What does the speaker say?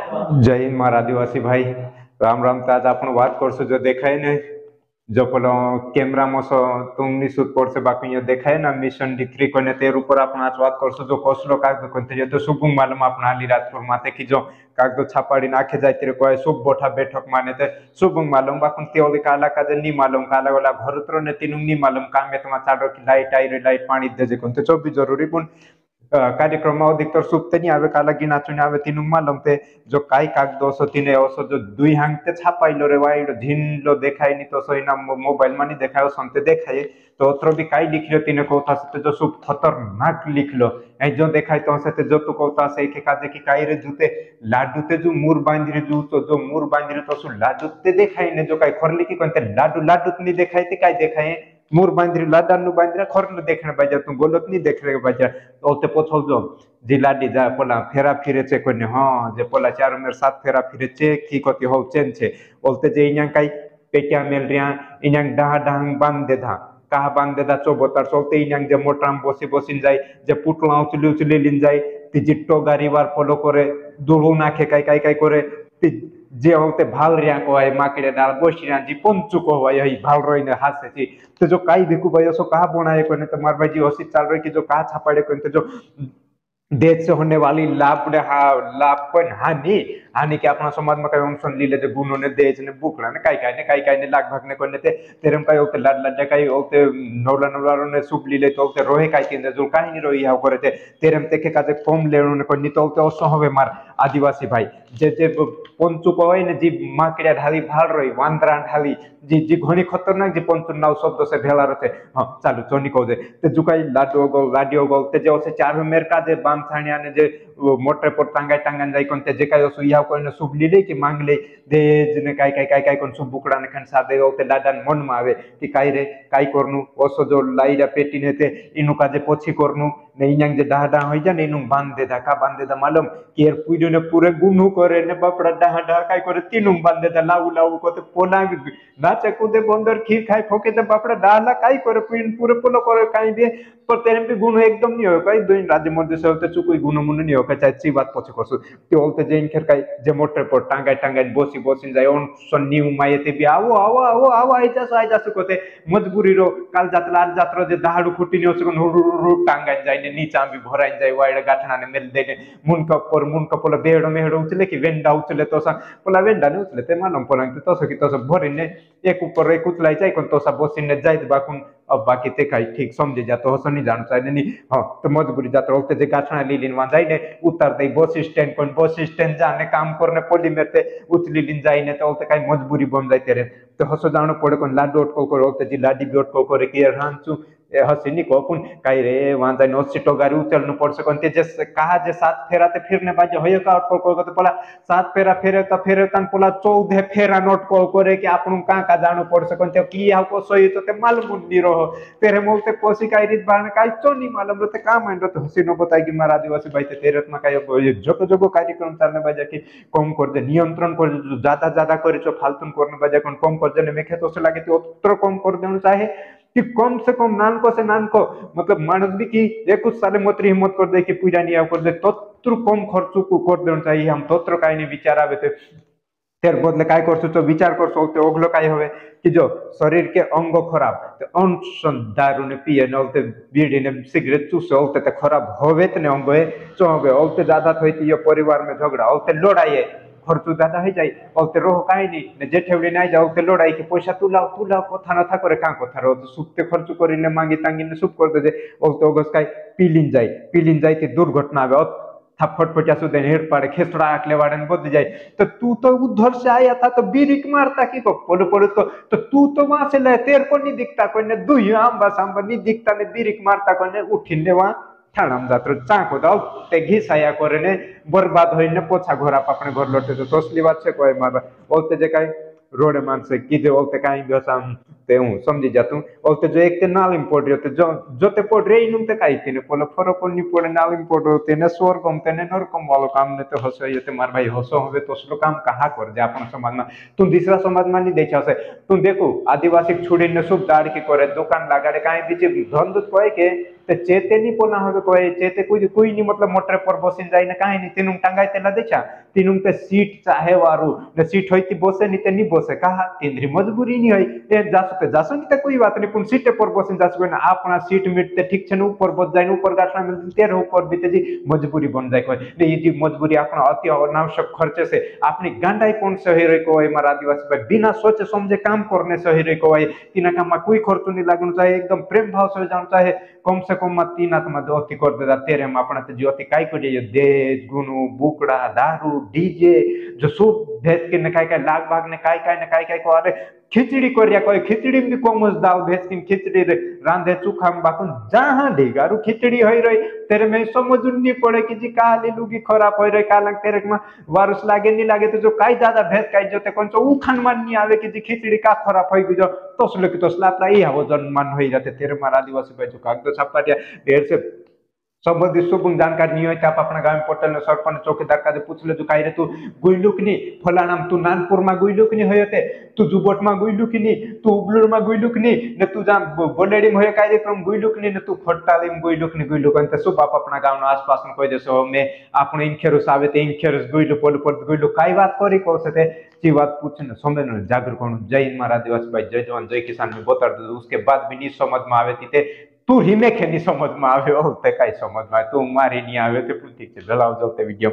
जय हिंद मारा आदिवासी भाई। राम राम। तो आज आपण बात करसु जो देखाय ने जो पलो कैमरा में सो तुमनी सुत पर से बाकी यो देखाय ना मिशन डी3 कोने तेर ऊपर आपण आज बात करसु जो कसलो कागद कोनते जे तो शुभ मालूम आपण आली राजपुर माते की जो कागद छापाड़ी नाखे जाय तेरे कोय शुभ बोठा बैठक माने ते शुभ मालूम बाकुन तेओली काला काजे नी मालूम काला वाला घर उतर ने तीनु नी मालूम काम में तमा चाडो की लाइट आई रे लाइट पानी दे जे कोनते जो भी जरूरी पुन कार्यक्रम अधिकतर सुप्त नहीं आवे काला गिना चुने आवे तीनु मालूम ते जो काय कागद असो तिने असो जो दुई हांग ते छापाइलो रे वाइड झिनलो देखाय नि तो सोइना मोबाइल मानी देखायो संते देखाय तो अत्र भी काय लिखलो तिने कोथा से जो सुप खतरनाक लिखलो ए जो देखाय तो से जो तो कोथा से के काजे की काय रे जुते लाडू ते जो मुर बांधरी जू तो जो मुर बांधरी तो सु लाडू ते देखाय ने जो काय खरली की कोनते लाडू लाडू नि देखाय ते काय देखाय मुर बांधरी लाडानु बांधरा खरल देखने बाजा तू गोलत नहीं देख रहे बाजा ओते पोछल जो जिला डी जा पोला फेरा फिरे चे कोने हां जे पोला चार मेर सात फेरा फिरे चे की कति हो चेन छे ओते जे इन्या काई पेटिया मेल रिया इन्या डाहा डांग बांध दे धा कहा बांध दे धा चोबोतार सोते इन्या जे मोटराम बसी बसिन जाय जे पुटला उचली उचली लिन जाय ती जिट्टो गाड़ी वार फॉलो करे दुलू नाखे काई काई काई करे ती जे होते भाल रिया को है माकड़े डाल बोशिया जी पंचु को है यही भाल रोई ने हाथ से जी तो जो काई भिकु भयो सो कहा बनाए कोने तो मार भाई जी होसी चाल रही कि जो कहा छापाड़े कोने तो जो देश से होने वाली लाभ लाभ पण हानि हानि के अपना समाज में कई ऑप्शन लीले जो गुनो ने देश ने बुकला ने काई ने लाग भागने कोने ते तेरम काई ओते लाड लाड काई ओते नौला नौला ने सुप लीले तो ओते रोहे काई केंद्र जो काई नि रोही हाव करे ते तेरम तेके काजे फॉर्म लेणो ने कोनी तो ओते ओसो हवे मार आदिवासी भाई जे पंचु को ने जी माकड़िया ढाली भाल रही वांदरा ढाली जी घणी खतरनाक जी पंचु नाव शब्द से भेला रथे हां चालू चोनी को जे ते जुकाई लाडो गोल लाडियो गोल ते जे ओसे चार मेर का जे बाम छाणिया ने जे मोटर पर टांगाय टांगन जाय कोन ते जे काय ओसु या कोने सुब लीले कि मांग ले दे जने काय कोन सुब बुकड़ा ने खन सादे ओते लाडान मन में आवे कि काय रे काय करनु ओसो जो लाईरा पेटी ने ते इनु का जे पोछी करनु ने इन्यांग जे डाहा होई जा ने इनु बांध दे धा का बांध दे धा मालूम केर पुइडो ने पूरे गुनु करे ने बापड़ा डाहा काय करे तीनु बांध दे धा लाऊ लाऊ को ते पोला नाचे कूदे बंदर खीर खाए फोके ते बापड़ा डाला काय करे पुइन पूरे पोलो करे काय दे पर तेरे भी गुण एकदम नहीं हो काय दोइन राज्य मध्य से होते चुकुई गुण मुन नहीं हो काय चाची बात पछे करसु ते ओलते जेइन खेर काय जे मोटर पर टांगाय टांगाय बोसी बोसिन जाय ओन सन्नी उमायते भी आओ आई जासु कोते मजबूरी रो काल जातला आज जात्रो जे दाहाडू खुटी नि ओसकन रु टांगाय जाय ने नीचा भी भराय जाय वाइड गाठना ने मेल दे मुन कपोल बेडो मेहडो उचले कि वेंडा उचले तो सा पोला वेंडा ने उचले ते मालम पोलांग तो सकी तो भरी ने एक ऊपर एक उचलाई जाय कोन तो सा बोसिन ने जाय बाकुन अब बाकी ते काई ठीक समझे जा तो हसन नहीं जान चाहिए नहीं हां तो मजबूरी जात रोते जे गाठना लीलिन वहां जाई ने उतर दे बस स्टैंड कोन बस स्टैंड जाने काम करने पोली मेरते उचली लिन जाई ने तो काई मजबूरी बन जाय तेरे तो हसो जानो पड़े कोन लाडो अटको को रोते जी लाडी भी अटको करे के हांचू ए हसिनी को पुन काई रे वहां जाई नो सीटो गाड़ी उचलनु पड़से कोन ते जे कहा जे सात फेरा ते फिरने बाजे होय का अटको को तो पला सात फेरा फेरे तन पला 14 फेरा नोट को करे कि आपनु का जानो पड़से कोन ते की हाउ को सोई तो ते मालूम नहीं रहो तेरे मोलते पोसी काई रीत बारने काई तो नहीं मालूम रहते काम है तो हसीनो बताई कि मार आदिवासी भाई ते तेरे में काई जगह जगह कार्यक्रम चलने बाजा कि कम कर दे नियंत्रण कर दे ज्यादा करे जो फालतू करने बाजा कम कर दे मेखे तो से लागे तो उतर कम कर देना चाहे कि कम से कम नान को मतलब मानस भी कि एक कुछ साले मोत्री हिम्मत कर दे कि पूजा नहीं कर दे तोत्र कम खर्च को कर देना चाहिए हम तोत्र काई नहीं विचार आवे थे तेर बदले काय करसु तो विचार करसु ते ओगलो काय होवे कि जो शरीर के अंग खराब ते अनसन दारू ने पिए नलते बीड़ी ने सिगरेट चूसे ओते ते खराब होवे त ने अंग चोगे ओते ज्यादा थई ये परिवार में झगड़ा ओते लड़ाई खर्च ज्यादा हो जाए ओते रोह काई नहीं ने जेठेवली नाही जाओ ते लड़ाई के पैसा तुलाओ कथा न था करे का कथा रो सुपते खर्च करिने मांगी तांगी ने सुप कर दे ओते ओगस काय पीलिन जाए ते दुर्घटना आवे थप्पड़ पचा सुदे हेड पाड़े खेसड़ा आकले वाड़न बद जाए तो तू तो उधर से आया था तो बीरिक मारता की को पोलो तो तू तो वहां से ले तेरे को नहीं दिखता कोई ने दुई आंबा सांबा नहीं दिखता ने बीरिक मारता कोई ने उठिने वहां ठाणाम जात्रो चाको दाव ते घिसाया करे ने बर्बाद होइने पोछा घोरा अपने घर लौटे तो तसली बात से कोई मार बोलते जे काई रोड मान से की जे बोलते काई बेसाम ते हूँ समझी जा तू और ते जो एक ते नालिम पड़ रही होते जो ते पड़ रही नुम ते काई तीने पोलो फरक नहीं पड़े नालिम पड़ रहे होते ने स्वर्गम ते ने नरकम वालो काम ने तो हसो ये ते मार भाई हसो हवे तो स्लो काम कहा कर जे अपन समाज में तू दूसरा समाज में नहीं देखा से तू देखो आदिवासी छुड़ी ने सुख दाड़ की करे दुकान लगाड़े काई बीच धंधुत कोई के ते चेते नहीं पोना हवे कोई चेते कोई नहीं मतलब मोटर पर बसिन जाई ना काई नहीं तीनुम टांगाई तेला देखा तीनुम ते सीट चाहे वारू ने सीट होई ती बसे नहीं ते नहीं बसे कहा तीनरी मजबूरी नहीं होई ए जासो नहीं ते कोई बात नहीं पुन सीट पर बसिन जासो ना अपना सीट मिटते ठीक छे ऊपर बस जाए ऊपर गाठना मिलते तेरे ऊपर बीते जी मजबूरी बन जाए कोई ने ये जी मजबूरी अपना अति अनावश्यक खर्चे से अपनी गांडाई कोण सही रे को मारा आदिवासी भाई बिना सोचे समझे काम करने सही रे को तीना काम में कोई खर्च नहीं लागनु चाहिए एकदम प्रेम भाव से जान चाहे कम से कम तीन आत्मा जो अति कर देता तेरे में अपना ते जो अति काई को जे देज गुनु बुकड़ा दारू डीजे जो सब भेज के न काय लाग भाग ने काय को अरे खिचड़ी कर कोई खिचड़ी में कोमस दाल भेज के खिचड़ी रांधे चूखा में बाकुन जहां ढेगारू खिचड़ी हो रही तेरे में समझ नहीं पड़े कि जी का ले लुगी खराब हो रही का लग तेरे में वारुस लागे नहीं लागे तो जो काई ज्यादा भेज काई जो ते कौन सो उखान मान नहीं आवे कि जी खिचड़ी का खराब हो गई जो तोसले की तोसला अपना ये हो जन मन हो जाते तेरे मार आदिवासी भाई जो कागज छापता ढेर से संबंधित शुभ जानकारी नहीं होता आप अपना गांव पोर्टल में सरपंच चौकीदार का पूछ ले काई रे तू गुइलुक नी फलानाम तू नानपुर में गुइलुक नी होते तू जुबोट में गुइलुक नी तू उबलुर में गुइलुक नी ने तू जा बोलेडी में काई रे तुम गुइलुक नी ने तू फट्टाली में गुइलुक नी गुइलुक अंत शुभ आप अपना गांव आसपास में कोई देसो में आपने इंखेरुस आवे ते इंखेरुस गुइलु पोल पर गुइलु काई बात करी को से ची बात पूछने समझ न जागरूक होना जय हिंद महाराज आदिवासी भाई जय जवान जय किसान में बता दो उसके बाद भी नहीं समझ में आवे थी तू ही में नहीं समझ में आवे हो ते काई समझ में तू मारी नहीं आवे ते ठीक है जलाओ जलते वीडियो